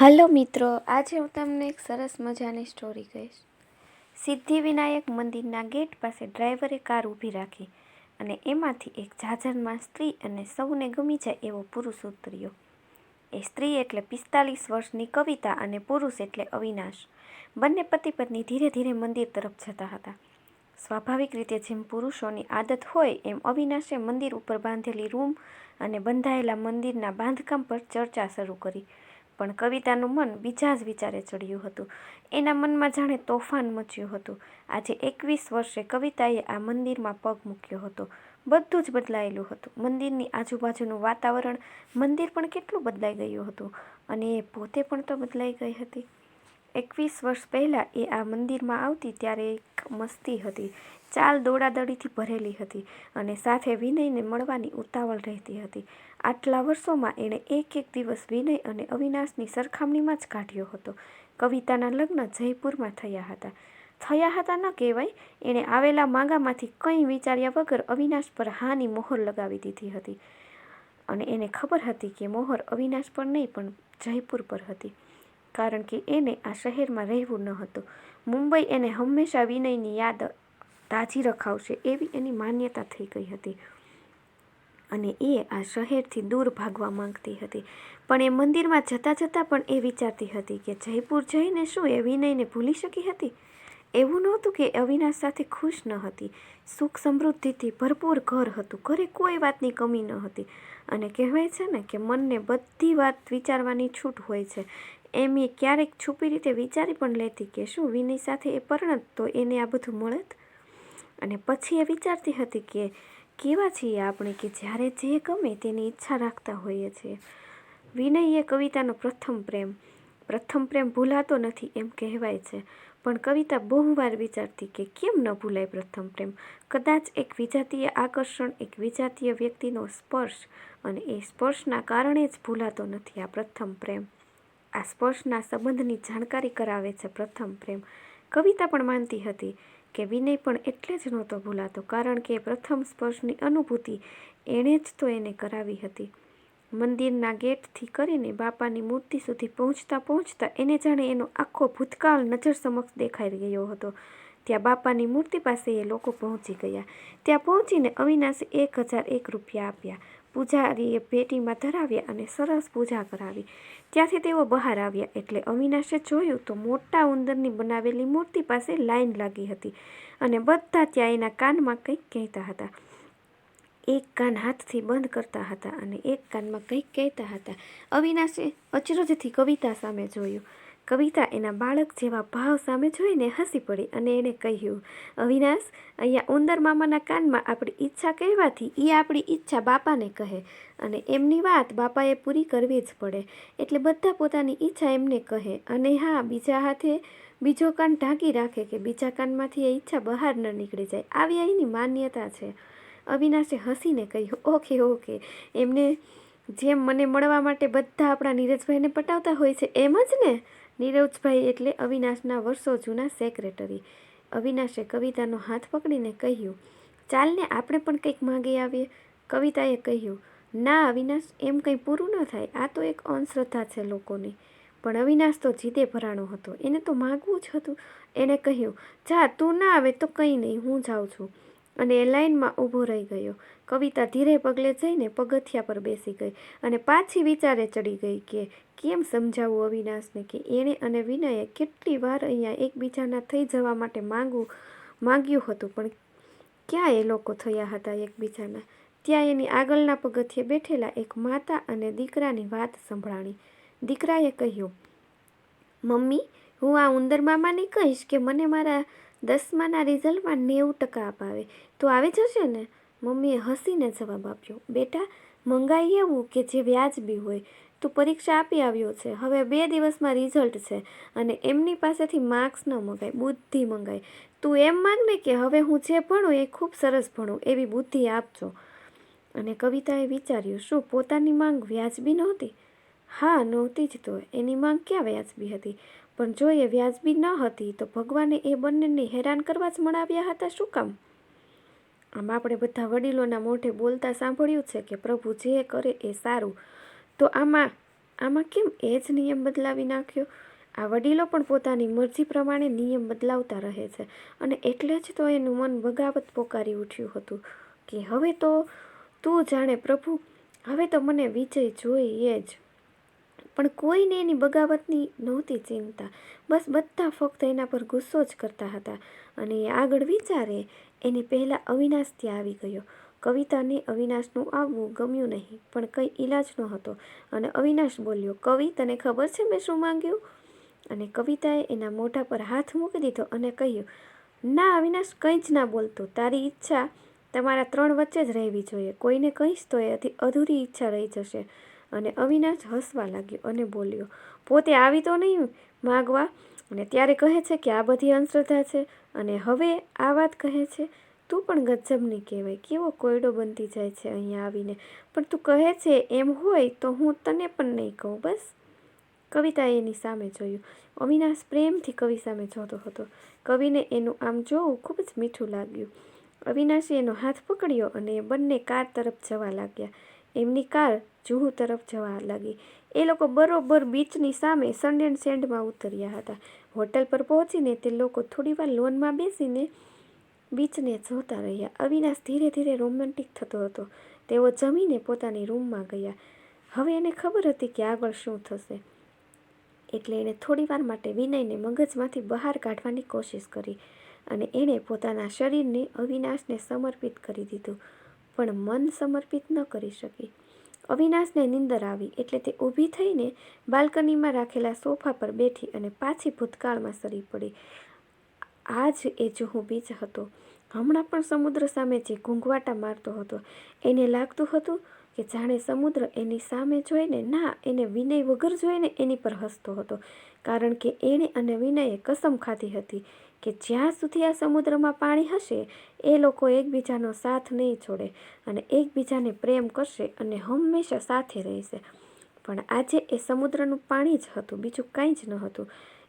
Hello મિત્રો, આજે હું તમને એક સરસ મજાની સ્ટોરી કહીશ. સિદ્ધિવિનાયક મંદિરના ગેટ પાસે ડ્રાઈવરે કાર ઊભી રાખી અને એમાંથી એક જાજરમાં સ્ત્રી અને સૌને ગમી જાય એવો પુરુષ ઉતર્યો. એ સ્ત્રી એટલે 45 વર્ષની કવિતા અને પુરુષ એટલે અવિનાશ. બંને પતિ પત્ની ધીરે ધીરે મંદિર તરફ જતા હતા. સ્વાભાવિક રીતે જેમ પુરુષોની આદત હોય એમ અવિનાશે મંદિર ઉપર બાંધેલી રૂમ અને બંધાયેલા મંદિરના બાંધકામ પર ચર્ચા શરૂ કરી. પણ કવિતાનું મન બીજા જ વિચારે ચડ્યું હતું. એના મનમાં જાણે તોફાન મચ્યું હતું. આજે 21 વર્ષે કવિતાએ આ મંદિરમાં પગ મૂક્યો હતો. બધું જ બદલાયેલું હતું. મંદિરની આજુબાજુનું વાતાવરણ, મંદિર પણ કેટલું બદલાઈ ગયું હતું અને એ પોતે પણ તો બદલાઈ ગઈ હતી. 21 વર્ષ પહેલાં એ આ મંદિરમાં આવતી ત્યારે એક મસ્તી હતી. ચાલ દોડાદોડીથી ભરેલી હતી અને સાથે વિનયને મળવાની ઉતાવળ રહેતી હતી. આટલા વર્ષોમાં એણે એક એક દિવસ વિનય અને અવિનાશની સરખામણીમાં જ કાઢ્યો હતો. કવિતાના લગ્ન જયપુરમાં થયા હતા ન કહેવાય. એણે આવેલા માગામાંથી કંઈ વિચાર્યા વગર અવિનાશ પર હાની મોહર લગાવી દીધી હતી અને એને ખબર હતી કે મોહર અવિનાશ પર નહીં પણ જયપુર પર હતી, કારણ કે એને આ શહેરમાં રહેવું ન હતું. મુંબઈ એને હંમેશા વિનયની યાદ તાજી રખાવશે એવી એની માન્યતા થઈ ગઈ હતી અને એ આ શહેરથી દૂર ભાગવા માંગતી હતી. પણ એ મંદિરમાં જતાં જતાં પણ એ વિચારતી હતી કે જયપુર જઈને શું એ વિનયને ભૂલી શકી હતી? એવું નહોતું કે અવિનાશ સાથે ખુશ ન હતી. સુખ સમૃદ્ધિથી ભરપૂર ઘર હતું. ઘરે કોઈ વાતની કમી ન હતી અને કહેવાય છે ને કે મનને બધી વાત વિચારવાની છૂટ હોય છે. એમ એ ક્યારેક છુપી રીતે વિચારી પણ લેતી કે શું વિનય સાથે એ પરણત તો એને આ બધું મળત. અને પછી એ વિચારતી હતી કે કેવા છીએ આપણે કે જ્યારે જે ગમે તેની ઈચ્છા રાખતા હોઈએ છીએ. વિનય એ કવિતાનો પ્રથમ પ્રેમ ભૂલાતો નથી એમ કહેવાય છે. પણ કવિતા બહુ વાર વિચારતી કે કેમ ન ભૂલાય પ્રથમ પ્રેમ. કદાચ એક વિજાતીય આકર્ષણ, એક વિજાતીય વ્યક્તિનો સ્પર્શ અને એ સ્પર્શના કારણે જ ભૂલાતો નથી આ પ્રથમ પ્રેમ. આ સ્પર્શના સંબંધની જાણકારી કરાવે છે પ્રથમ પ્રેમ. કવિતા પણ માનતી હતી કે વિનય પણ એટલે જ નહોતો ભૂલાતો કારણ કે પ્રથમ સ્પર્શની અનુભૂતિ એણે જ તો એને કરાવી હતી. મંદિરના ગેટથી કરીને બાપાની મૂર્તિ સુધી પહોંચતા પહોંચતા એને જાણે એનો આખો ભૂતકાળ નજર સમક્ષ દેખાઈ ગયો હતો. ત્યાં બાપાની મૂર્તિ પાસે એ લોકો પહોંચી ગયા. ત્યાં પહોંચીને અવિનાશે 1001 રૂપિયા આપ્યા. પૂજારીએ પેટીમાં ધરાવ્યા અને સરસ પૂજા કરાવી. ત્યાંથી તેઓ બહાર આવ્યા એટલે અવિનાશે જોયું તો મોટા ઉંદરની બનાવેલી મૂર્તિ પાસે લાઈન લાગી હતી અને બધા ત્યાં એના કાનમાં કંઈક કહેતા હતા. એક કાન હાથથી બંધ કરતા હતા અને એક કાનમાં કંઈક કહેતા હતા. અવિનાશે અચરજથી કવિતા સામે જોયું. કવિતા એના બાળક જેવા ભાવ સામે જોઈને હસી પડી અને એણે કહ્યું, અવિનાશ, અહીંયા ઉંદર મામાના કાનમાં આપણી ઈચ્છા કહેવાથી એ આપણી ઈચ્છા બાપાને કહે અને એમની વાત બાપાએ પૂરી કરવી જ પડે. એટલે બધા પોતાની ઈચ્છા એમને કહે અને હા, બીજા હાથે બીજો કાન ઢાંકી રાખે કે બીજા કાનમાંથી એ ઈચ્છા બહાર ન નીકળી જાય. આવી એની માન્યતા છે. અવિનાશે હસીને કહ્યું, ઓકે, એમને જેમ મને મળવા માટે બધા આપણા નીરજભાઈને પટાવતા હોય છે એમ જ ને? નીરજભાઈ એટલે અવિનાશના વર્ષો જૂના સેક્રેટરી. અવિનાશે કવિતાનો હાથ પકડીને કહ્યું, ચાલને આપણે પણ કંઈક માગી આવીએ. કવિતાએ કહ્યું, ના અવિનાશ, એમ કંઈ પૂરું ન થાય. આ તો એક અંધશ્રદ્ધા છે લોકોની. પણ અવિનાશ તો જીદે ભરાણો હતો. એને તો માગવું જ હતું. એણે કહ્યું, જા, તું ના આવે તો કંઈ નહીં, હું જાઉં છું. અને એ લાઈનમાં ઊભો રહી ગયો. કવિતા ધીરે પગલે જઈને પગથિયા પર બેસી ગઈ અને પાછી વિચારે ચડી ગઈ કે કેમ સમજાવવું અવિનાશને કે એણે અને વિનયે કેટલી વાર અહીંયા એકબીજાના થઈ જવા માટે માગ્યું હતું પણ ક્યાં એ લોકો થયા હતા એકબીજાના. ત્યાં એની આગળના પગથિયે બેઠેલા એક માતા અને દીકરાની વાત સંભળાણી. દીકરાએ કહ્યું, મમ્મી, હું આ ઉંદર મામાને કહીશ કે મને મારા 10માના રિઝલ્ટમાં 90% અપાવે તો આવી જશે ને? મમ્મીએ હસીને જવાબ આપ્યો, બેટા, મંગાઈ એવું કે જે વ્યાજબી હોય. તું પરીક્ષા આપી આવ્યો છે, હવે 2 દિવસમાં રિઝલ્ટ છે અને એમની પાસેથી માર્ક્સ ન મંગાય, બુદ્ધિ મંગાય. તું એમ માગને કે હવે હું જે ભણું એ ખૂબ સરસ ભણું એવી બુદ્ધિ આપજો. અને કવિતાએ વિચાર્યું, શું પોતાની માંગ વ્યાજબી નહોતી? હા, નહોતી જ તો. એની માંગ ક્યાં વ્યાજબી હતી? પણ જો એ વ્યાજબી ન હતી તો ભગવાને એ બંનેને હેરાન કરવા જ મળાવ્યા હતા શું કામ? આમ આપણે બધા વડીલોના મોઢે બોલતા સાંભળ્યું છે કે પ્રભુ જે કરે એ સારું. તો આમાં આમાં કેમ એ જ નિયમ બદલાવી નાખ્યો? આ વડીલો પણ પોતાની મરજી પ્રમાણે નિયમ બદલાવતા રહે છે, અને એટલે જ તો એનું મન બગાવત પોકારી ઉઠ્યું હતું કે હવે તો તું જાણે પ્રભુ, હવે તો મને વિજય જોઈએ જ. પણ કોઈને એની બગાવતની નહોતી ચિંતા. બસ બધા ફક્ત એના પર ગુસ્સો જ કરતા હતા. અને એ આગળ વિચારે એની પહેલાં અવિનાશ ત્યાં આવી ગયો. કવિતાને અવિનાશનું આવવું ગમ્યું નહીં, પણ કંઈ ઈલાજ નહોતો. અને અવિનાશ બોલ્યો, કવિ, તને ખબર છે મેં શું માંગ્યું? અને કવિતાએ એના મોઢા પર હાથ મૂકી દીધો અને કહ્યું, ના અવિનાશ, કંઈ જ ના બોલતો. તારી ઈચ્છા તમારા 3 વચ્ચે જ રહેવી જોઈએ. કોઈને કહીશ તો એ અધૂરી ઈચ્છા રહી જશે. અને અવિનાશ હસવા લાગ્યો અને બોલ્યો, પોતે આવી તો નહીં માગવા, અને ત્યારે કહે છે કે આ બધી અંધશ્રદ્ધા છે, અને હવે આ વાત કહે છે. તું પણ ગજબની કહેવાય, કેવો કોયડો બનતી જાય છે અહીંયા આવીને. પણ તું કહે છે એમ હોય તો હું તને પણ નહીં કહું, બસ. કવિતાએ એની સામે જોયું. અવિનાશ પ્રેમથી કવિ સામે જોતો હતો. કવિને એનું આમ જોવું ખૂબ જ મીઠું લાગ્યું. અવિનાશે એનો હાથ પકડ્યો અને એ બંને કાર તરફ જવા લાગ્યા. એમની કાર જુહુ તરફ જવા લાગી. એ લોકો બરોબર બીચની સામે સન એન્ડ સેન્ડમાં ઉતર્યા હતા. હોટલ પર પહોંચીને તે લોકો થોડીવાર લોનમાં બેસીને બીચને જોતા રહ્યા. અવિનાશ ધીરે ધીરે રોમેન્ટિક થતો હતો. તેઓ જમીને પોતાની રૂમમાં ગયા. હવે એને ખબર હતી કે આગળ શું થશે, એટલે એણે થોડીવાર માટે વિનયને મગજમાંથી બહાર કાઢવાની કોશિશ કરી, અને એણે પોતાના શરીરને અવિનાશને સમર્પિત કરી દીધું, પણ મન સમર્પિત ન કરી શકી. અવિનાશને નીંદર આવી એટલે તે ઊભી થઈને બાલ્કનીમાં રાખેલા સોફા પર બેઠી અને પાછી ભૂતકાળમાં સરી પડી. આ જ એ જુહુ બીચ હતો. હમણાં પણ સમુદ્ર સામે જે ઘૂંઘવાટા મારતો હતો. એને લાગતું હતું કે જાણે સમુદ્ર એની સામે જોઈને, ના, એને વિનય વગર જોઈને એની પર હસતો હતો, કારણ કે એણે અને વિનયે કસમ ખાધી હતી કે જ્યાં સુધી આ સમુદ્રમાં પાણી હશે એ લોકો એકબીજાનો સાથ નહીં છોડે અને એકબીજાને પ્રેમ કરશે અને હંમેશા સાથે રહેશે. પણ આજે એ સમુદ્રનું પાણી જ હતું, બીજું કાંઈ જ ન હતું.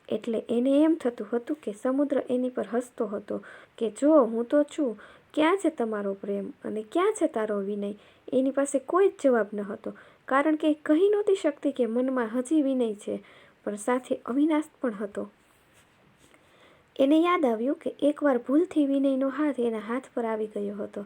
એટલે એને એમ થતું હતું કે સમુદ્ર એની પર હસતો હતો કે જો હું તો છું, ક્યાં છે તમારો પ્રેમ અને ક્યાં છે તારો વિનય? એની પાસે કોઈ જ જવાબ ન હતો, કારણ કે કહી નહોતી શકતી કે મનમાં હજી વિનય છે, પણ સાથે અવિનાશ પણ હતો. એને યાદ આવ્યું કે એકવાર ભૂલથી વિનયનો હાથ એના હાથ પર આવી ગયો હતો,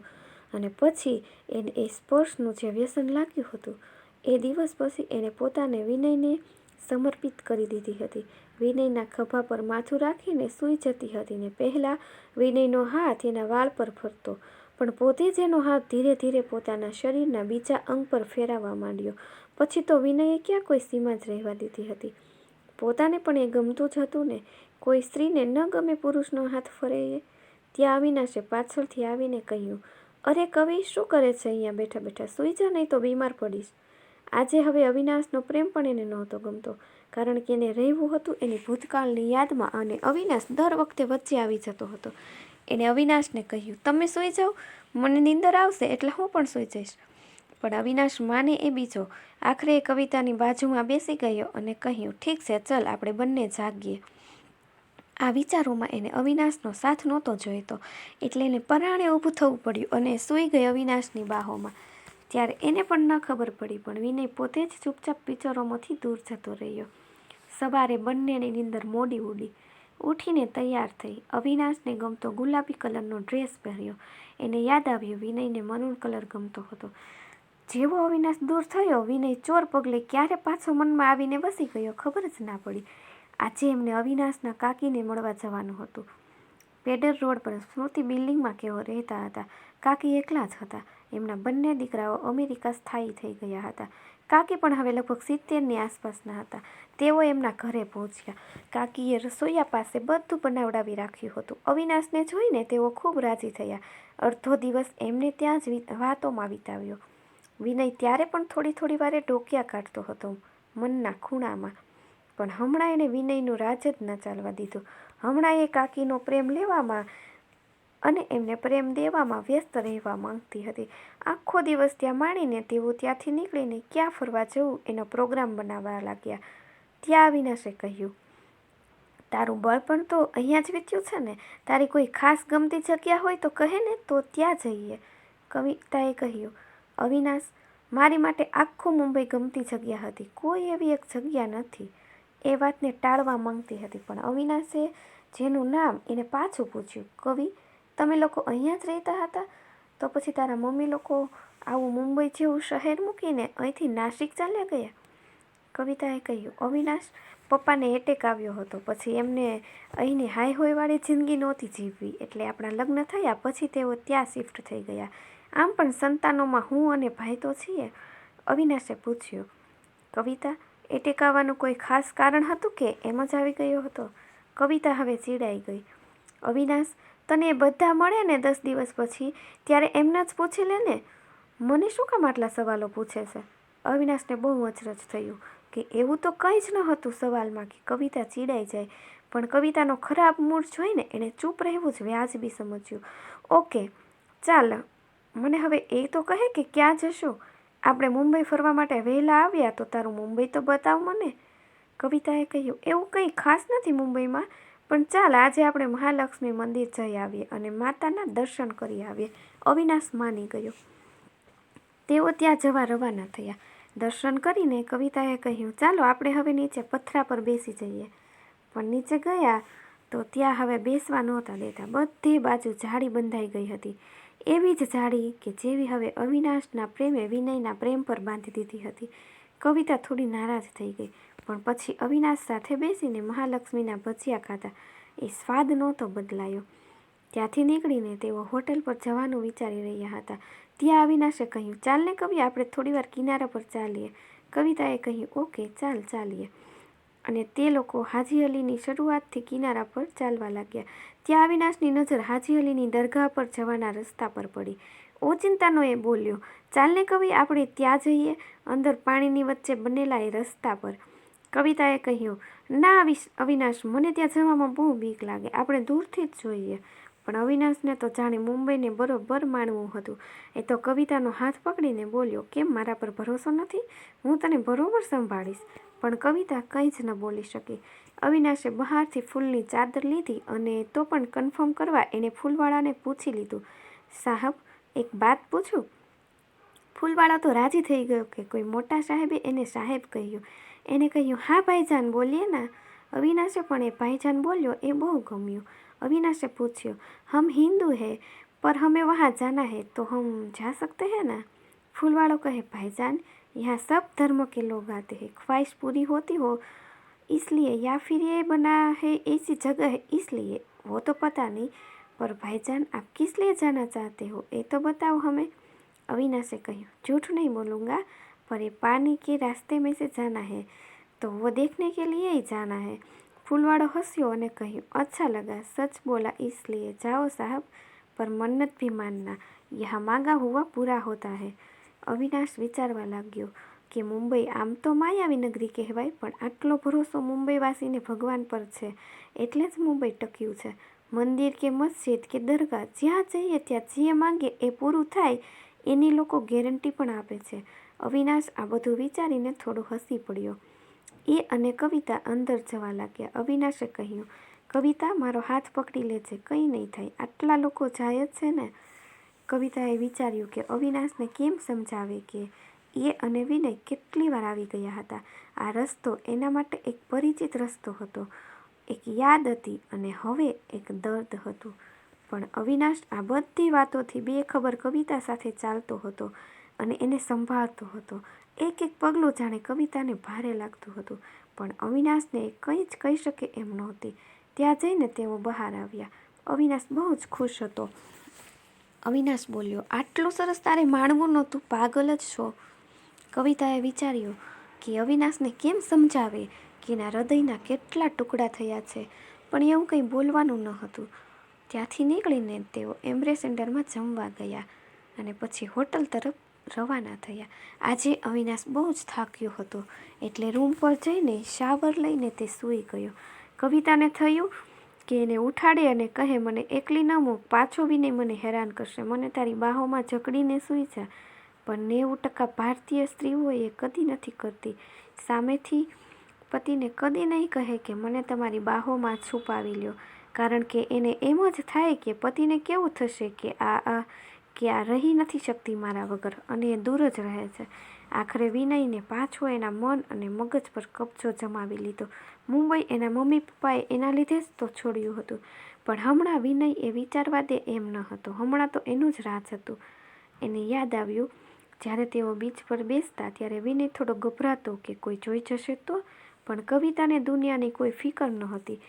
અને પછી એને એ સ્પર્શનું જે વ્યસન લાગ્યું હતું, એ દિવસ પછી એણે પોતાને વિનયને સમર્પિત કરી દીધી હતી. વિનયના ખભા પર માથું રાખીને સૂઈ જતી હતી ને પહેલાં વિનયનો હાથ એના વાળ પર ફરતો, પણ પોતે જ એનો હાથ ધીરે ધીરે પોતાના શરીરના બીજા અંગ પર ફેરવવા માંડ્યો. પછી તો વિનયે ક્યાં કોઈ સીમા જ રહેવા દીધી હતી. પોતાને પણ એ ગમતું જ હતું ને. કોઈ સ્ત્રીને ન ગમે પુરુષનો હાથ ફરે એ? ત્યાં અવિનાશે પાછળથી આવીને કહ્યું, અરે કવિ, શું કરે છે અહીંયા બેઠા બેઠા? સૂઈ જા, નહીં તો બીમાર પડીશ. આજે હવે અવિનાશનો પ્રેમ પણ એને નહોતો ગમતો, કારણ કે એને રહેવું હતું એની ભૂતકાળની યાદમાં, અને અવિનાશ દર વખતે વચ્ચે આવી જતો હતો. એણે અવિનાશને કહ્યું, તમે સૂઈ જાઓ, મને નીંદર આવશે એટલે હું પણ સૂઈ જઈશ. પણ અવિનાશ માને એ બીજો. આખરે એ કવિતાની બાજુમાં બેસી ગયો અને કહ્યું, ઠીક છે, ચલ આપણે બંને જાગીએ. આ વિચારોમાં એને અવિનાશનો સાથ નહોતો જોઈતો, એટલે એને પરાણે ઊભું થવું પડ્યું અને સૂઈ ગઈ અવિનાશની બાહોમાં. ત્યારે એને પણ ન ખબર પડી, પણ વિનય પોતે જ ચૂપચાપ વિચારોમાંથી દૂર જતો રહ્યો. સવારે બંનેની નીંદર મોડી ઉડી. ઉઠીને તૈયાર થઈ. અવિનાશને ગમતો ગુલાબી કલરનો ડ્રેસ પહેર્યો. એને યાદ આવ્યું વિનયને મરૂન કલર ગમતો હતો. જેવો અવિનાશ દૂર થયો, વિનય ચોર પગલે ક્યારે પાછો મનમાં આવીને વસી ગયો, ખબર જ ના પડી. આજે એમને અવિનાશના કાકીને મળવા જવાનું હતું. પેડર રોડ પર સ્મૃતિ બિલ્ડિંગમાં કેવો રહેતા હતા. કાકી એકલા જ હતા. એમના બંને દીકરાઓ અમેરિકા સ્થાયી થઈ ગયા હતા. કાકી પણ હવે લગભગ 70ની આસપાસના હતા. તેઓ એમના ઘરે પહોંચ્યા. કાકીએ રસોઈયા પાસે બધું બનાવડાવી રાખ્યું હતું. અવિનાશને જોઈને તેઓ ખૂબ રાજી થયા. અડધો દિવસ એમને ત્યાં જ વાતોમાં વિતાવ્યો. વિનય ત્યારે પણ થોડી થોડી વારે ડોકિયા કાઢતો હતો મનના ખૂણામાં, પણ હમણાં એને વિનયનું રાજ જ ન ચાલવા દીધું. હમણાં એ કાકીનો પ્રેમ લેવામાં અને એમને પ્રેમ દેવામાં વ્યસ્ત રહેવા માંગતી હતી. આખો દિવસ ત્યાં માણીને તેઓ ત્યાંથી નીકળીને ક્યાં ફરવા જવું એનો પ્રોગ્રામ બનાવવા લાગ્યા. ત્યાં અવિનાશે કહ્યું, તારું બાળપણ તો અહીંયા જ વીત્યું છે ને? તારી કોઈ ખાસ ગમતી જગ્યા હોય તો કહે ને, તો ત્યાં જઈએ. કવિતાએ કહ્યું, અવિનાશ, મારી માટે આખું મુંબઈ ગમતી જગ્યા હતી, કોઈ એવી એક જગ્યા નથી. એ વાતને ટાળવા માંગતી હતી, પણ અવિનાશે જેનું નામ એને પાછું પૂછ્યું. કવિ, તમે લોકો અહીંયા જ રહેતા હતા? તો પછી તારા મમ્મી લોકો આવું મુંબઈ જેવું શહેર મૂકીને અહીંથી નાસિક ચાલ્યા ગયા? કવિતાએ કહ્યું, અવિનાશ, પપ્પાને એટેક આવ્યો હતો, પછી એમને અહીંની હાઈ હોયવાળી જિંદગી નહોતી જીવવી, એટલે આપણા લગ્ન થયા પછી તેઓ ત્યાં શિફ્ટ થઈ ગયા. આમ પણ સંતાનોમાં હું અને ભાઈ તો છીએ. અવિનાશે પૂછ્યું. કવિતા, એટેક આવવાનું કોઈ ખાસ કારણ હતું કે એમ જ આવી ગયો હતો? કવિતા હવે ચીડાઈ ગઈ. અવિનાશ, તને એ બધા મળે ને 10 દિવસ પછી, ત્યારે એમના જ પૂછી લે ને. મને શું કામ આટલા સવાલો પૂછે છે? અવિનાશને બહુ અચરજ થયું કે એવું તો કંઈ જ ન હતું સવાલમાં કે કવિતા ચીડાઈ જાય, પણ કવિતાનો ખરાબ મૂડ જોઈને એણે ચૂપ રહેવું જ વ્યાજબી સમજ્યું. ઓકે, ચાલ, મને હવે એ તો કહે કે ક્યાં જશું? આપણે મુંબઈ ફરવા માટે વહેલા આવ્યા તો તારું મુંબઈ તો બતાવ મને. કવિતાએ કહ્યું, એવું કંઈ ખાસ નથી મુંબઈમાં, પણ ચાલ આજે આપણે મહાલક્ષ્મી મંદિર જઈ આવીએ અને માતાના દર્શન કરી આવીએ. અવિનાશ માની ગયો. તેઓ ત્યાં જવા રવાના થયા. દર્શન કરીને કવિતાએ કહ્યું, ચાલો આપણે હવે નીચે પથરા પર બેસી જઈએ. પણ નીચે ગયા તો ત્યાં હવે બેસવા નહોતા દેતા. બધી બાજુ જાળી બંધાઈ ગઈ હતી, એવી જ જાળી કે જેવી હવે અવિનાશના પ્રેમે વિનયના પ્રેમ પર બાંધી દીધી હતી. કવિતા થોડી નારાજ થઈ ગઈ, પણ પછી અવિનાશ સાથે બેસીને મહાલક્ષ્મીના ભજીયા ખાધા. એ સ્વાદ નહોતો બદલાયો. ત્યાંથી નીકળીને તેઓ હોટેલ પર જવાનું વિચારી રહ્યા હતા. ત્યાં અવિનાશે કહ્યું, ચાલને કવિ, આપણે થોડીવાર કિનારા પર ચાલીએ. કવિતાએ કહ્યું, ઓકે, ચાલીએ. અને તે લોકો હાજી અલીની શરૂઆતથી કિનારા પર ચાલવા લાગ્યા. ત્યાં અવિનાશની નજર હાજી અલીની દરગાહ પર જવાના રસ્તા પર પડી. ઓચિંતાનો એ બોલ્યો, ચાલને કવિ, આપણે ત્યાં જઈએ, અંદર પાણીની વચ્ચે બનેલા એ રસ્તા પર. કવિતાએ કહ્યું, ના અવિનાશ, મને ત્યાં જવામાં બહુ બીક લાગે, આપણે દૂરથી જ જોઈએ. પણ અવિનાશને તો જાણે મુંબઈને બરોબર માણવું હતું. એ તો કવિતાનો હાથ પકડીને બોલ્યો, કેમ મારા પર ભરોસો નથી? હું તને બરોબર સંભાળીશ. પણ કવિતા કંઈ જ ન બોલી શકી. અવિનાશે બહારથી ફૂલની ચાદર લીધી અને તો પણ કન્ફર્મ કરવા એણે ફૂલવાળાને પૂછી લીધું, સાહેબ, એક બાત પૂછું? ફૂલવાળો તો રાજી થઈ ગયો કે કોઈ મોટા સાહેબે એને સાહેબ કહ્યું. એને કહ્યું, હા ભાઈજાન, બોલીએ ના. અવિનાશે પણ એ ભાઈજાન બોલ્યો એ બહુ ગમ્યું. अविनाश से पूछियो, हम हिंदू है पर हमें वहाँ जाना है तो हम जा सकते हैं ना? फूलवाड़ो कहे, भाईजान, यहाँ सब धर्म के लोग आते हैं, ख्वाहिश पूरी होती हो इसलिए, या फिर ये बना है ऐसी जगह है इसलिए, वो तो पता नहीं, पर भाईजान आप किस लिए जाना चाहते हो ये तो बताओ हमें. अविनाश ने कहा, झूठ नहीं बोलूँगा, पर ये पानी के रास्ते में से जाना है तो वो देखने के लिए ही जाना है. फूलवाड़ो हंस्यो और कहूँ, अच्छा लगा, सच बोला इसलिए जाओ साहब, पर मन्नत भी मानना, यहाँ मांगा हुआ पूरा होता है. अविनाश विचारवा लाग्यो કે મુંબઈ આમ તો માયાવી નગરી કહેવાય, પણ આટલો ભરોસો મુંબઈવાસીને ભગવાન પર છે એટલે જ મુંબઈ ટક્યું છે. મંદિર કે મસ્જિદ કે દરગાહ જ્યાં જઈએ ત્યાં જે માંગે એ પૂરું થાય એની લોકો ગેરંટી પણ આપે છે. અવિનાશ આ બધું વિચારીને થોડો હસી પડ્યો. એ અને કવિતા અંદર જવા લાગ્યા. અવિનાશે કહ્યું, કવિતા, મારો હાથ પકડી લેજે, કંઈ નહીં થાય, આટલા લોકો જાય જ છે ને. કવિતાએ વિચાર્યું કે અવિનાશને કેમ સમજાવે કે એ અને વિનય કેટલી વાર આવી ગયા હતા. આ રસ્તો એના માટે એક પરિચિત રસ્તો હતો, એક યાદ હતી અને હવે એક દર્દ હતું. પણ અવિનાશ આ બધી વાતોથી બેખબર કવિતા સાથે ચાલતો હતો અને એને સંભાળતો હતો. એક એક પગલું જાણે કવિતાને ભારે લાગતું હતું, પણ અવિનાશને કંઈ જ કહી શકે એમ નહોતી. ત્યાં જઈને તેઓ બહાર આવ્યા. અવિનાશ બહુ જ ખુશ હતો. અવિનાશ બોલ્યો, આટલું સરસ તારે માણવું નહોતું, પાગલ જ છો. કવિતાએ વિચાર્યું કે અવિનાશને કેમ સમજાવે કે એના હૃદયના કેટલા ટુકડા થયા છે, પણ એવું કંઈ બોલવાનું ન હતું. ત્યાંથી નીકળીને તેઓ એમ્બ્રેસ સેન્ટરમાં જમવા ગયા અને પછી હોટલ તરફ રવાના થયા. આજે અવિનાશ બહુ જ થાક્યો હતો એટલે રૂમ પર જઈને શાવર લઈને તે સૂઈ ગયો. કવિતાને થયું કે એને ઉઠાડે અને કહે, મને એકલી ન મૂક, પાછો વિનય મને હેરાન કરશે, મને તારી બાહોમાં જકડીને સૂઈ જા. પણ 90% ભારતીય સ્ત્રીઓ એ કદી નથી કરતી. સામેથી પતિને કદી નહીં કહે કે મને તમારી બાહોમાં છુપાવી લ્યો, કારણ કે એને એમ જ થાય કે પતિને કેવું થશે કે આ કે આ રહી નથી શકતી મારા વગર, અને એ દૂર જ રહે છે. આખરે વિનયને પાછો એના મન અને મગજ પર કબજો જમાવી લીધો. મુંબઈ એના મમ્મી પપ્પાએ એના લીધે જ તો છોડ્યું હતું, પણ હમણાં વિનય એ વિચારવા દે એમ ન હતો. હમણાં તો એનું જ રાજ હતું. એને યાદ આવ્યું, જ્યારે તેઓ બીચ પર બેસતા ત્યારે વિનય થોડો ગભરાતો કે કોઈ જોઈ જશે તો, પણ કવિતાને દુનિયાની કોઈ ફિકર નહોતી.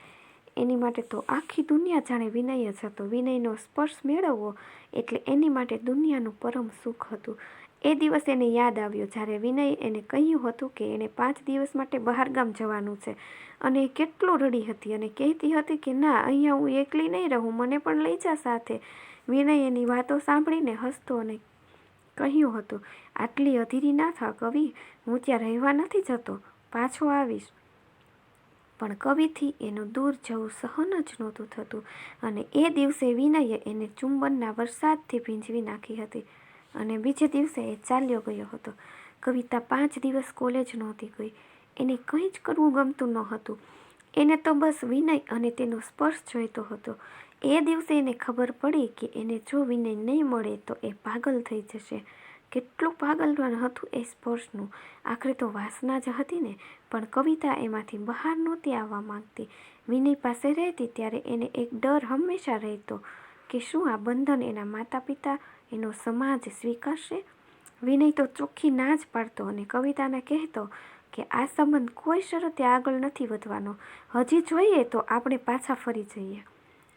એની માટે તો આખી દુનિયા જાણે વિનય જ હતો. વિનયનો સ્પર્શ મેળવવો એટલે એની માટે દુનિયાનું પરમ સુખ હતું. એ દિવસ એને યાદ આવ્યો જ્યારે વિનયે એને કહ્યું હતું કે એણે 5 દિવસ માટે બહારગામ જવાનું છે, અને એ કેટલો રડી હતી અને કહેતી હતી કે ના, અહીંયા હું એકલી નહીં રહું, મને પણ લઈ જા સાથે. વિનય એની વાતો સાંભળીને હસતો અને કહ્યું હતું, આટલી અધીરી ના થા કવિ, હું ત્યાં રહેવા નથી જતો, પાછો આવીશ. પણ કવિથી એનું દૂર જવું સહન જ નહોતું થતું, અને એ દિવસે વિનયે એને ચુંબનના વરસાદથી ભીંજવી નાખી હતી, અને બીજે દિવસે એ ચાલ્યો ગયો હતો. કવિતા 5 દિવસ કોલેજ નહોતી ગઈ. એને કંઈ જ કરવું ગમતું ન હતું. એને તો બસ વિનય અને તેનો સ્પર્શ જોઈતો હતો. એ દિવસે એને ખબર પડી કે એને જો વિનય નહીં મળે તો એ પાગલ થઈ જશે. કેટલું પાગલપણ હતું એ સ્પર્શનું! આખરે તો વાસના જ હતી ને! પણ કવિતા એમાંથી બહાર નહોતી આવવા માંગતી. વિનય પાસે રહેતી ત્યારે એને એક ડર હંમેશા રહેતો કે શું આ બંધન એના માતા પિતા, એનો સમાજ સ્વીકારશે? વિનય તો ચોખ્ખી ના જ પાડતો અને કવિતાને કહેતો કે આ સંબંધ કોઈ શરતે આગળ નથી વધવાનો. હજી જોઈએ તો આપણે પાછા ફરી જઈએ.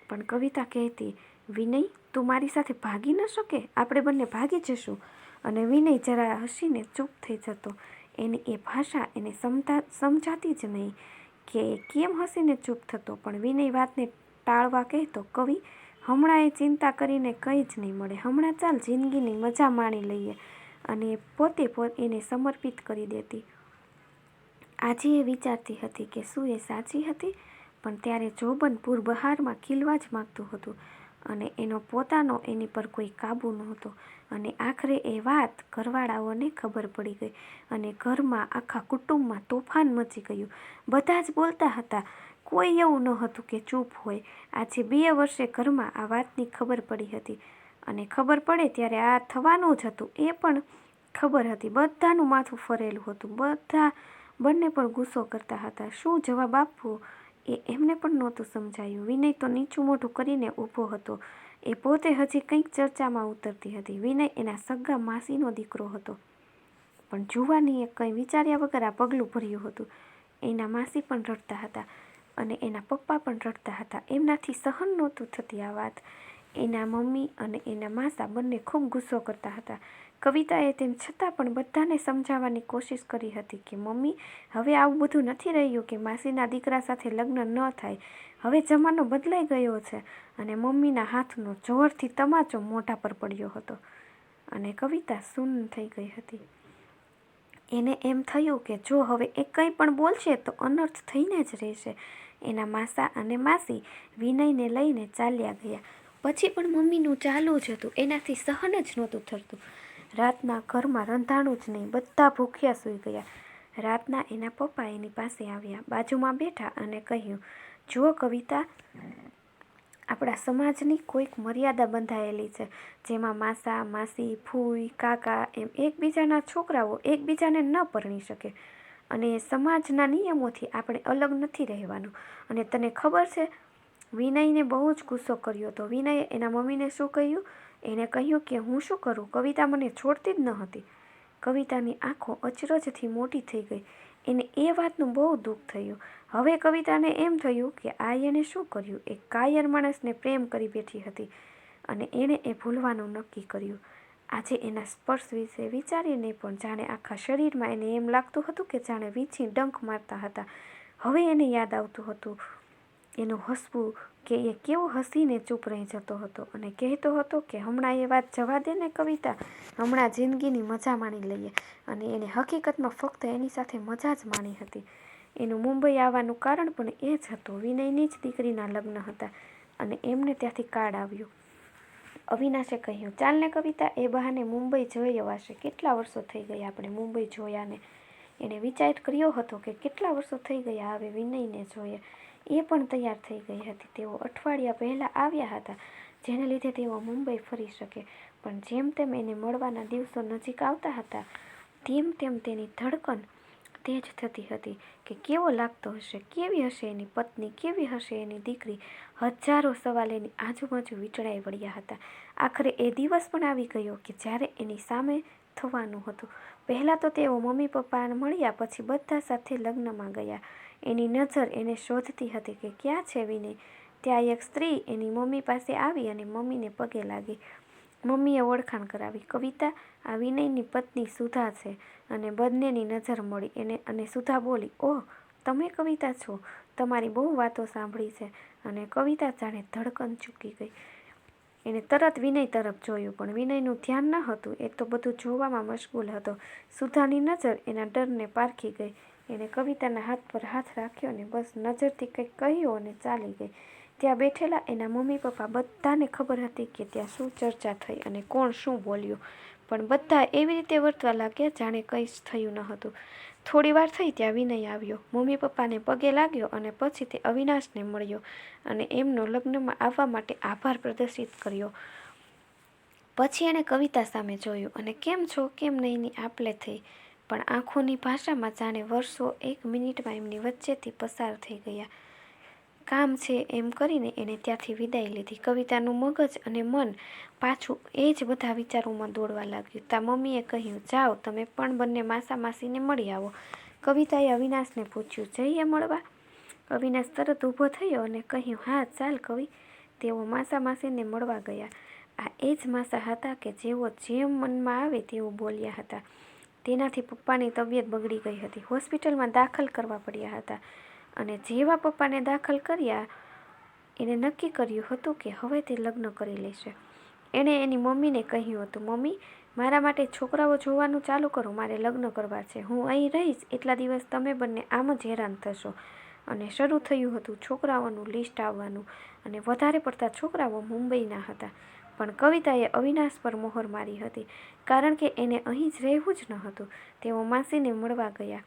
પણ કવિતા કહેતી, વિનય, તું મારી સાથે ભાગી ન શકે? આપણે બંને ભાગી જશું. અને વિનય જરા હસીને ચૂપ થઈ જતો. એની એ ભાષા એને સમજાતી જ નહીં કે કેમ હસીને ચૂપ થતો. પણ વિનય વાતને ટાળવા કહેતો, કવિ, હમણાં એ ચિંતા કરીને કંઈ જ નહીં મળે. હમણાં ચાલ જિંદગીની મજા માણી લઈએ. અને પોતે એને સમર્પિત કરી દેતી. આજે એ વિચારતી હતી કે શું એ સાચી હતી? પણ ત્યારે જોબન પૂર બહારમાં ખીલવા જ માગતું હતું, અને એનો પોતાનો એની પર કોઈ કાબુ નહોતો. અને આખરે એ વાત ઘરવાળાઓને ખબર પડી ગઈ, અને ઘરમાં આખા કુટુંબમાં તોફાન મચી ગયું. બધા જ બોલતા હતા, કોઈ એવું ન હતું કે ચૂપ હોય. આજે 2 વર્ષે ઘરમાં આ વાતની ખબર પડી હતી, અને ખબર પડે ત્યારે આ થવાનું જ હતું એ પણ ખબર હતી. બધાનું માથું ફરેલું હતું. બંને પણ ગુસ્સો કરતા હતા. શું જવાબ આપવો એ એમને પણ નહોતું સમજાયું. વિનય તો નીચું મોઢું કરીને ઊભો હતો. એ પોતે હજી કંઈક ચર્ચામાં ઉતરતી હતી. વિનય એના સગા માસીનો દીકરો હતો, પણ જુવાનીએ કંઈ વિચાર્યા વગર આ પગલું ભર્યું હતું. એના માસી પણ રડતા હતા, અને એના પપ્પા પણ રડતા હતા. એમનાથી સહન નહોતું થતી આ વાત. એના મમ્મી અને એના માસા બંને ખૂબ ગુસ્સો કરતા હતા. કવિતાએ તેમ છતાં પણ બધાને સમજાવવાની કોશિશ કરી હતી કે મમ્મી, હવે આવું બધું નથી રહ્યું કે માસીના દીકરા સાથે લગ્ન ન થાય. હવે જમાનો બદલાઈ ગયો છે. અને મમ્મીના હાથનો જોરથી તમાચો મોઢા પર પડ્યો હતો, અને કવિતા સૂન થઈ ગઈ હતી. એને એમ થયું કે જો હવે એ કંઈ પણ બોલશે તો અનર્થ થઈને જ રહેશે. એના માસા અને માસી વિનયને લઈને ચાલ્યા ગયા. પછી પણ મમ્મીનું ચાલુ જ હતું. એનાથી સહન જ નહોતું થતું. રાતના ઘરમાં રંધાણું જ નહીં, બધા ભૂખ્યા સૂઈ ગયા. રાતના એના પપ્પા એની પાસે આવ્યા, બાજુમાં બેઠા અને કહ્યું, જુઓ કવિતા, આપણા સમાજની કોઈક મર્યાદા બંધાયેલી છે, જેમાં માસા, માસી, ફૂઈ, કાકા એમ એકબીજાના છોકરાઓ એકબીજાને ન પરણી શકે. અને સમાજના નિયમોથી આપણે અલગ નથી રહેવાનું. અને તને ખબર છે, વિનયને બહુ જ ગુસ્સો કર્યો હતો. વિનયે એના મમ્મીને શું કહ્યું? એને કહ્યું કે હું શું કરું? કવિતા મને છોડતી જ ન હતી. કવિતાની આંખો અચરજથી મોટી થઈ ગઈ. એને એ વાતનું બહુ દુઃખ થયું. હવે કવિતાને એમ થયું કે આ એણે શું કર્યું? એક કાયર માણસને પ્રેમ કરી બેઠી હતી, અને એણે એ ભૂલવાનું નક્કી કર્યું. આજે એના સ્પર્શ વિશે વિચારીને પણ જાણે આખા શરીરમાં એને એમ લાગતું હતું કે જાણે વીંછી ડંખ મારતા હતા. હવે એને યાદ આવતું હતું એનું હસવું, કે એ કેવો હસીને ચૂપ રહી જતો હતો અને કહેતો હતો કે હમણાં એ વાત જવા દે ને કવિતા, હમણાં જિંદગીની મજા માણી લઈએ. અને એને હકીકતમાં ફક્ત એની સાથે મજા જ માણી હતી. એનું મુંબઈ આવવાનું કારણ પણ એ જ હતું. વિનયની જ દીકરીના લગ્ન હતા, અને એમને ત્યાંથી કાર્ડ આવ્યું. અવિનાશે કહ્યું, ચાલ ને કવિતા, એ બહાને મુંબઈ જઈ અવાશે. કેટલા વર્ષો થઈ ગયા આપણે મુંબઈ જોયાને. એણે વિચાર કર્યો હતો કે કેટલા વર્ષો થઈ ગયા હવે વિનયને જોઈએ. એ પણ તૈયાર થઈ ગઈ હતી. તેઓ અઠવાડિયા પહેલાં આવ્યા હતા, જેને લીધે તેઓ મુંબઈ ફરી શકે. પણ જેમ તેમ એને મળવાના દિવસો નજીક આવતા હતા તેમ તેમ તેની ધડકન તેજ થતી હતી કે કેવો લાગતો હશે, કેવી હશે એની પત્ની, કેવી હશે એની દીકરી. હજારો સવાલ એની આજુબાજુ વીંટળાઈ વળ્યા હતા. આખરે એ દિવસ પણ આવી ગયો કે જ્યારે એની સામે થવાનું હતું. પહેલાં તો તેઓ મમ્મી પપ્પાને મળ્યા, પછી બધા સાથે લગ્નમાં ગયા. એની નજર એને શોધતી હતી કે ક્યાં છે વિનય. ત્યાં એક સ્ત્રી એની મમ્મી પાસે આવી અને મમ્મીને પગે લાગી. મમ્મીએ ઓળખાણ કરાવી, કવિતા, આ વિનયની પત્ની સુધા છે. અને બંનેની નજર મળી અને સુધા બોલી, ઓહ, તમે કવિતા છો, તમારી બહુ વાતો સાંભળી છે. અને કવિતા જાણે ધડકન ચૂકી ગઈ. એને તરત વિનય તરફ જોયું, પણ વિનયનું ધ્યાન ન હતું, એ તો બધું જોવામાં મશગુલ હતો. સુધાની નજર એના ડરને પારખી ગઈ. એને કવિતાના હાથ પર હાથ રાખ્યો અને બસ નજરથી કંઈક કહ્યું અને ચાલી ગઈ. ત્યાં બેઠેલા એના મમ્મી પપ્પા બધાને ખબર હતી કે ત્યાં શું ચર્ચા થઈ અને કોણ શું બોલ્યું, પણ બધા એવી રીતે વર્તવા લાગ્યા જાણે કંઈ જ થયું ન હતું. થોડી વાર થઈ ત્યાં વિનય આવ્યો, મમ્મી પપ્પાને પગે લાગ્યો અને પછી તે અવિનાશને મળ્યો અને એમનો લગ્નમાં આવવા માટે આભાર પ્રદર્શિત કર્યો. પછી એણે કવિતા સામે જોયું અને કેમ છો, કેમ નહીંની આપ-લે થઈ, પણ આંખોની ભાષામાં જાણે વર્ષો એક મિનિટમાં એમની વચ્ચેથી પસાર થઈ ગયા. કામ છે એમ કરીને એણે ત્યાંથી વિદાય લીધી. કવિતાનું મગજ અને મન પાછું એ જ બધા વિચારોમાં દોડવા લાગ્યું. તા મમ્મીએ કહ્યું, જાઓ તમે પણ બંને માસા માસીને મળી આવો. કવિતાએ અવિનાશને પૂછ્યું, જઈએ મળવા? અવિનાશ તરત ઊભો થયો અને કહ્યું, હા ચાલ કવિ. તેઓ માસા માસીને મળવા ગયા. આ એ જ માસા હતા કે જેઓ જેમ મનમાં આવે તેવું બોલ્યા હતા. તેનાથી પપ્પાની તબિયત બગડી ગઈ હતી. હોસ્પિટલમાં દાખલ કરવા પડ્યા હતા અને જેવા પપ્પાને દાખલ કર્યા એને નક્કી કર્યું હતું કે હવે તે લગ્ન કરી લેશે. એણે એની મમ્મીને કહ્યું હતું, મમ્મી, મારા માટે છોકરાઓ જોવાનું ચાલુ કરો, મારે લગ્ન કરવા છે. હું અહીં રહીશ એટલા દિવસ તમે બંને આમ જ હેરાન થશો. અને શરૂ થયું હતું છોકરાઓનું લિસ્ટ આવવાનું અને વધારે પડતા છોકરાઓ મુંબઈના હતા. પણ કવિતાએ અવિનાશ પર મોહર મારી હતી, કારણ કે એને અહીં જ રહેવું જ ન હતું. તેઓ માસીને મળવા ગયા.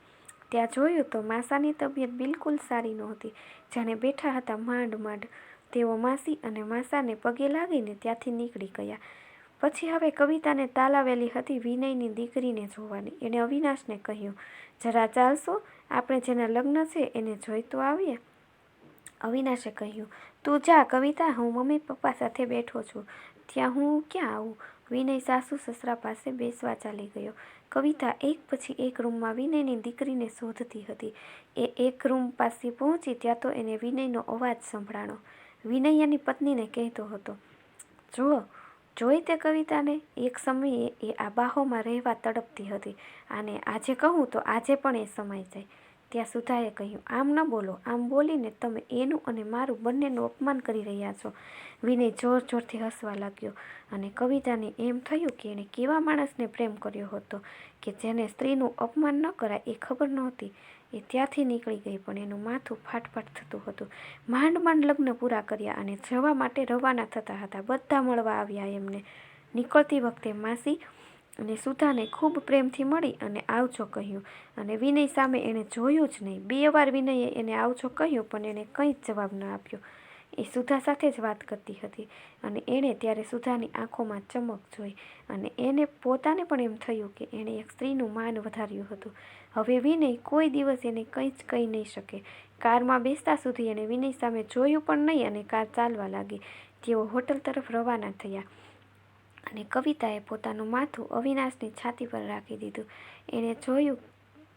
ત્યાં જોયું તો માસાની તબિયત બિલકુલ સારી નહોતી, જાણે બેઠા હતા માંડ માંડ. તેઓ માસી અને માસાને પગે લાગીને ત્યાંથી નીકળી ગયા. પછી હવે કવિતાને તાલાવેલી હતી વિનયની દીકરીને જોવાની. એણે અવિનાશને કહ્યું, જરા ચાલશો, આપણે જેના લગ્ન છે એને જોઈ તો આવીએ. અવિનાશે કહ્યું, તું જા કવિતા, હું મમ્મી પપ્પા સાથે બેઠો છું, ત્યાં હું ક્યાં આવું. વિનય સાસુ સસરા પાસે બેસવા ચાલી ગયો. કવિતા એક પછી એક રૂમમાં વિનયની દીકરીને શોધતી હતી. એ એક રૂમ પાસે પહોંચી ત્યાં તો એને વિનયનો અવાજ સંભળાણો. વિનય એની પત્નીને કહેતો હતો, જોઈ તે કવિતાને, એક સમયે એ આ બાહોમાં રહેવા તડપતી હતી, આને આજે કહું તો આજે પણ એ સમાઈ જાય. ત્યાં સુધાએ કહ્યું, આમ ન બોલો, આમ બોલીને તમે એનું અને મારું બંનેનું અપમાન કરી રહ્યા છો. વિનય જોર જોરથી હસવા લાગ્યો અને કવિતાને એમ થયું કે એણે કેવા માણસને પ્રેમ કર્યો હતો કે જેને સ્ત્રીનું અપમાન ન કરાય એ ખબર નહોતી. એ ત્યાંથી નીકળી ગઈ, પણ એનું માથું ફાટફાટ થતું હતું. માંડ માંડ લગ્ન પૂરા કર્યા અને જવા માટે રવાના થતા હતા. બધા મળવા આવ્યા એમને. નીકળતી વખતે માસી અને સુધાને ખૂબ પ્રેમથી મળી અને આવજો કહ્યું અને વિનય સામે એણે જોયું જ નહીં. 2 વાર વિનયે એને આવજો કહ્યું, પણ એણે કંઈ જ જવાબ ન આપ્યો. એ સુધા સાથે જ વાત કરતી હતી અને એણે ત્યારે સુધાની આંખોમાં ચમક જોઈ અને એને પોતાને પણ એમ થયું કે એણે એક સ્ત્રીનું માન વધાર્યું હતું. હવે વિનય કોઈ દિવસ એને કંઈ જ કહી નહીં શકે. કારમાં બેસતા સુધી એણે વિનય સામે જોયું પણ નહીં અને કાર ચાલવા લાગી. તેઓ હોટલ તરફ રવાના થયા અને કવિતાએ પોતાનું માથું અવિનાશની છાતી પર રાખી દીધું. એણે જોયું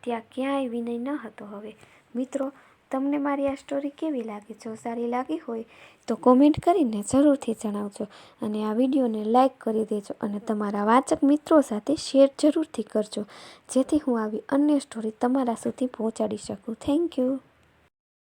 ત્યાં ક્યાંય વિનય ન હતો હવે. મિત્રો, તમને મારી આ સ્ટોરી કેવી લાગી? જો સારી લાગી હોય તો કોમેન્ટ કરીને જરૂરથી જણાવજો અને આ વિડીયોને લાઈક કરી દેજો અને તમારા વાચક મિત્રો સાથે શેર જરૂરથી કરજો, જેથી હું આવી અન્ય સ્ટોરી તમારા સુધી પહોંચાડી શકું. Thank you.